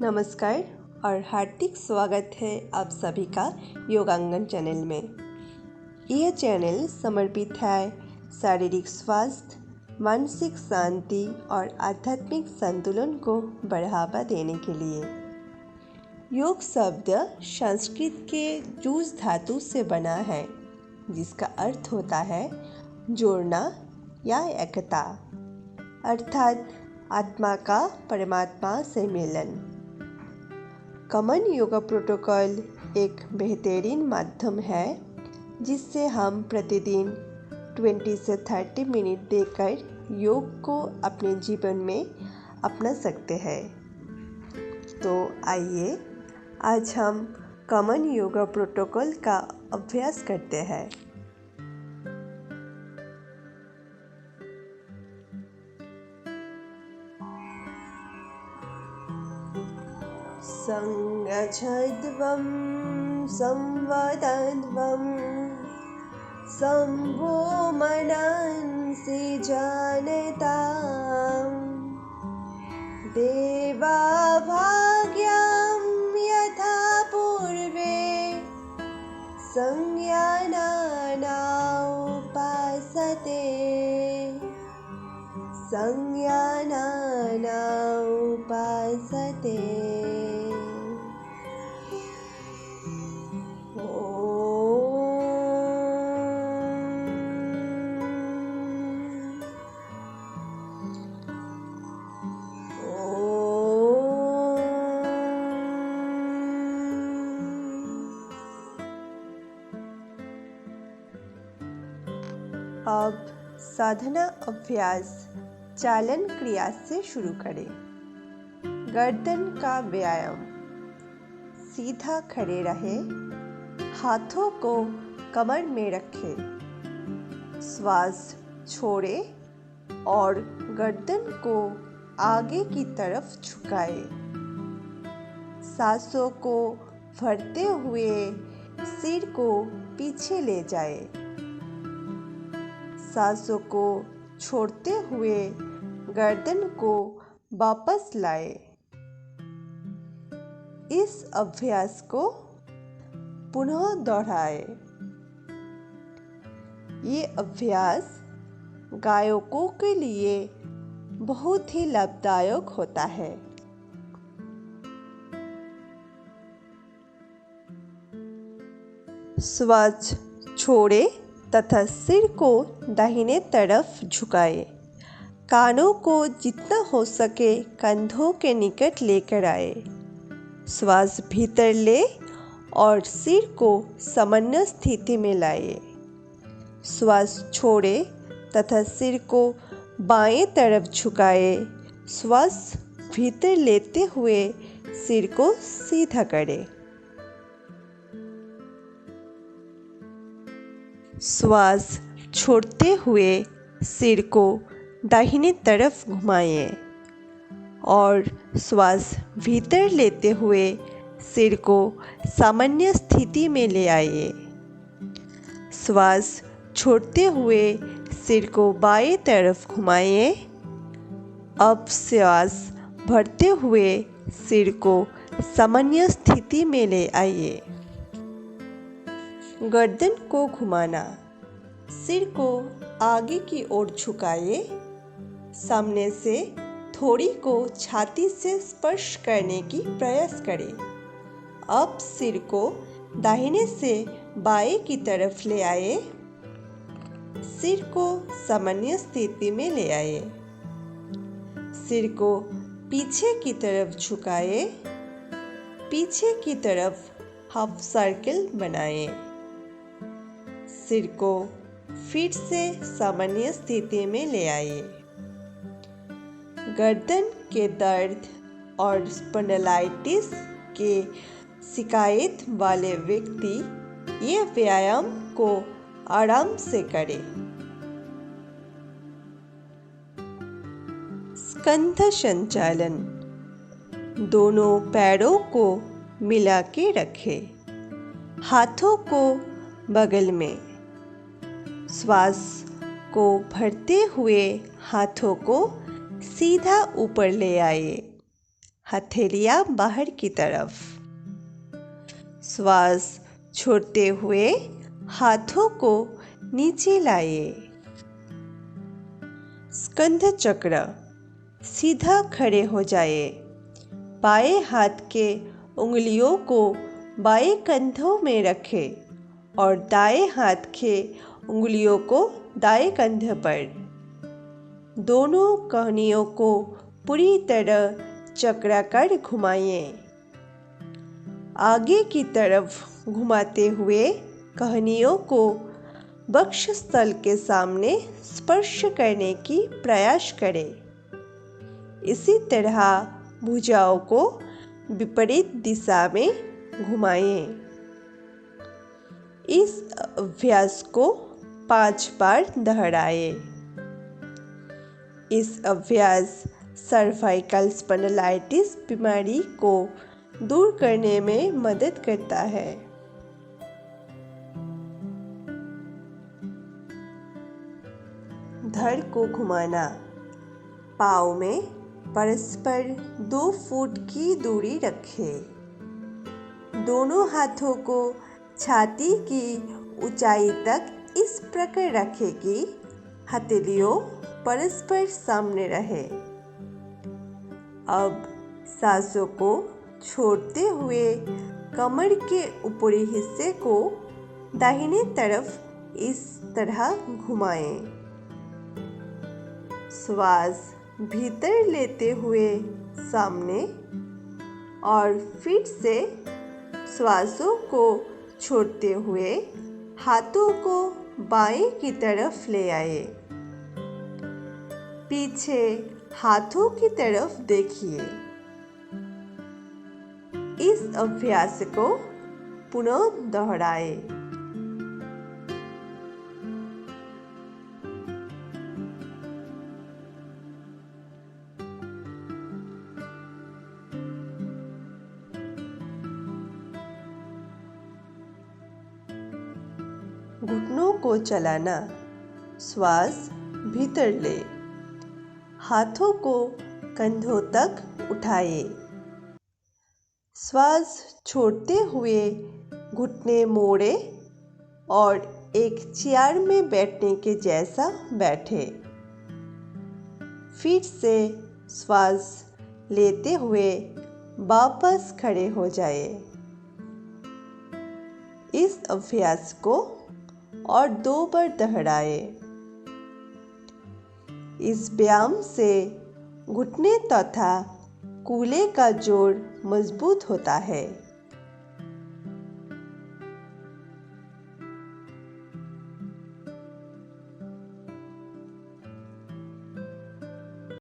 नमस्कार और हार्दिक स्वागत है आप सभी का योगांगन चैनल में। यह चैनल समर्पित है शारीरिक स्वास्थ्य, मानसिक शांति और आध्यात्मिक संतुलन को बढ़ावा देने के लिए। योग शब्द संस्कृत के जूज धातु से बना है, जिसका अर्थ होता है जोड़ना या एकता, अर्थात आत्मा का परमात्मा से मिलन। कॉमन योगा प्रोटोकॉल एक बेहतरीन माध्यम है जिससे हम प्रतिदिन 20 से 30 मिनट देकर योग को अपने जीवन में अपना सकते हैं। तो आइए आज हम कॉमन योगा प्रोटोकॉल का अभ्यास करते हैं। संगच्छध्वं संवदध्वं शम्भो मनंसि जानतां देवाभाग्यं यथा पूर्वे संज्ञानानामुपासते संज्ञानानामुपासते। अब साधना अभ्यास चालन क्रिया से शुरू करें। गर्दन का व्यायाम। सीधा खड़े रहे, हाथों को कमर में रखें, श्वास छोड़े और गर्दन को आगे की तरफ झुकाए। सांसों को भरते हुए सिर को पीछे ले जाए, सांसों को छोड़ते हुए गर्दन को वापस लाए। इस अभ्यास को पुनः दोहराएं। ये अभ्यास गायकों के लिए बहुत ही लाभदायक होता है। श्वास छोड़े तथा सिर को दाहिने तरफ झुकाए। कानों को जितना हो सके कंधों के निकट लेकर आए। श्वास भीतर ले और सिर को सामान्य स्थिति में लाए। श्वास छोड़े तथा सिर को बाएं तरफ झुकाए। श्वास भीतर लेते हुए सिर को सीधा करें। श्वास छोड़ते हुए सिर को दाहिने तरफ घुमाएं और श्वास भीतर लेते हुए सिर को सामान्य स्थिति में ले आइए। श्वास छोड़ते हुए सिर को बाएं तरफ घुमाएं। अब श्वास भरते हुए सिर को सामान्य स्थिति में ले आइए। गर्दन को घुमाना। सिर को आगे की ओर झुकाए। सामने से थोड़ी को छाती से स्पर्श करने की प्रयास करें। अब सिर को दाहिने से बाएं की तरफ ले आए। सिर को सामान्य स्थिति में ले आए। सिर को पीछे की तरफ झुकाए। पीछे की तरफ हाफ सर्कल बनाएं। सिर को फिर से सामान्य स्थिति में ले आइए। गर्दन के दर्द और स्पॉन्डिलाइटिस के शिकायत वाले व्यक्ति ये व्यायाम को आराम से करें। स्कंध संचालन। दोनों पैरों को मिला के रखें। हाथों को बगल में। श्वास को भरते हुए हाथों को सीधा ऊपर ले आए। हथेलियां बाहर की तरफ। श्वास छोड़ते हुए हाथों को नीचे लाइए। स्कंध चक्र। सीधा खड़े हो जाइए। बाएं हाथ के उंगलियों को बाएं कंधों में रखें और दाएं हाथ के उंगलियों को दाएं कंधे पर। दोनों कहनियों को पूरी तरह चक्राकार घुमाइए। आगे की तरफ घुमाते हुए कहनियों को वक्षस्थल के सामने स्पर्श करने की प्रयास करें। इसी तरह भुजाओं को विपरीत दिशा में घुमाएं। इस अभ्यास को 5 बार दोहराएं। इस अभ्यास सर्वाइकल स्पॉन्डिलाइटिस बीमारी को दूर करने में मदद करता है। धड़ को घुमाना। पाँव में परस्पर 2 फुट की दूरी रखें। दोनों हाथों को छाती की ऊंचाई तक इस प्रकार रखें कि हथेलियों परस्पर सामने रहे। अब सांसों को छोड़ते हुए कमर के ऊपरी हिस्से को दाहिने तरफ इस तरह घुमाएं। श्वास भीतर लेते हुए सामने और फिर से श्वासों को छोड़ते हुए हाथों को बाएं की तरफ ले आए। पीछे हाथों की तरफ देखिए। इस अभ्यास को पुनः दोहराएं। घुटनों को चलाना। श्वास भीतर ले। हाथों को कंधों तक उठाइए। श्वास छोड़ते हुए घुटने मोड़े और एक चेयर में बैठने के जैसा बैठे। फिर से श्वास लेते हुए वापस खड़े हो जाए। इस अभ्यास को और 2 बार दोहराएं। इस व्यायाम से घुटने तथा कूल्हे का जोड़ मजबूत होता है।